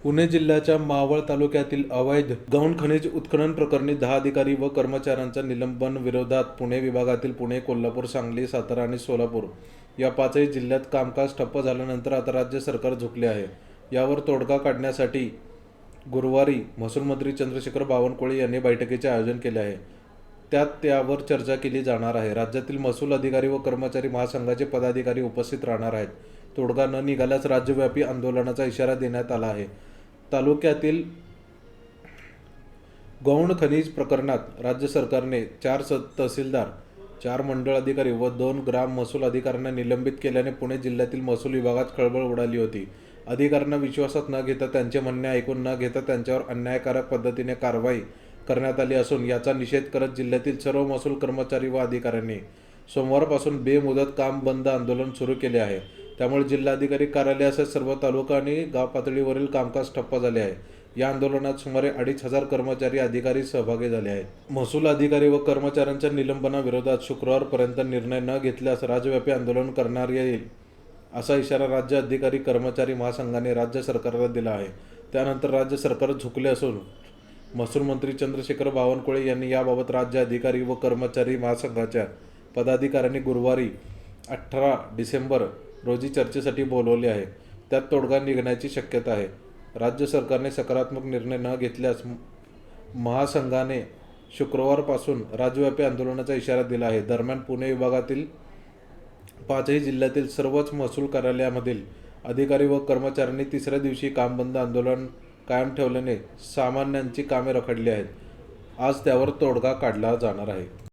पुणे जिल्ह्याच्या मावळ तालुक्यातील अवैध गौण खनिज उत्खनन प्रकरणी 10 अधिकारी व कर्मचाऱ्यांच्या निलंबन विरोधात पुणे विभागातील पुणे, कोल्हापूर, सांगली, सातारा आणि सोलापूर या 5ही जिल्ह्यात कामकाज ठप्प झाल्यानंतर आता राज्य सरकार झुकले आहे. यावर तोडगा काढण्यासाठी गुरुवारी महसूल मंत्री चंद्रशेखर बावनकुळे यांनी बैठकीचे आयोजन केले आहे. त्यात त्यावर चर्चा केली जाणार आहे. राज्यातील महसूल अधिकारी व कर्मचारी महासंघाचे पदाधिकारी उपस्थित राहणार आहेत. तोडगा न निघाल्यास राज्यव्यापी आंदोलनाचा इशारा देण्यात आला आहे. तालुक्यातील गौण खनिज प्रकरणात राज्य सरकारने 4 तहसीलदार, 4 मंडळ अधिकारी व 2 ग्राम महसूल अधिकाऱ्यांना निलंबित केल्याने पुणे जिल्ह्यातील महसूल विभागात खळबळ उडाली होती. अधिकाऱ्यांना विश्वासात न घेता, त्यांचे म्हणणे ऐकून न घेता त्यांच्यावर अन्यायकारक पद्धतीने कारवाई करण्यात आली असून याचा निषेध करत जिल्ह्यातील सर्व महसूल कर्मचारी व अधिकाऱ्यांनी सोमवारपासून बेमुदत काम बंद आंदोलन सुरू केले आहे. त्यामुळे जिल्हाधिकारी कार्यालयासह सर्व तालुका आणि गाव पातळीवरील कामकाज ठप्प झाले आहे. या आंदोलनात सुमारे 2,500 कर्मचारी अधिकारी सहभागी झाले आहेत. महसूल अधिकारी व कर्मचाऱ्यांच्या निलंबनाविरोधात शुक्रवारपर्यंत निर्णय न घेतल्यास राज्यव्यापी आंदोलन करणार येईल असा इशारा राज्य अधिकारी कर्मचारी महासंघाने राज्य सरकारला दिला आहे. त्यानंतर राज्य सरकार झुकले असून महसूल मंत्री चंद्रशेखर बावनकुळे यांनी याबाबत राज्य अधिकारी व कर्मचारी महासंघाच्या पदाधिकाऱ्यांनी गुरुवारी 18 डिसेंबर रोजी चर्चेसाठी बोलवले आहे. त्यात तोडगा निघण्याची शक्यता आहे. राज्य सरकारने सकारात्मक निर्णय न घेतल्यास महासंघाने शुक्रवारपासून राज्यव्यापी आंदोलनाचा इशारा दिला आहे. दरम्यान पुणे विभागातील 5ही जिल्ह्यातील सर्वच महसूल कार्यालयामधील अधिकारी व कर्मचाऱ्यांनी तिसऱ्या दिवशी काम बंद आंदोलन कायम ठेवल्याने सामान्यांची कामे रखडली आहेत. आज त्यावर तोडगा काढला जाणार आहे.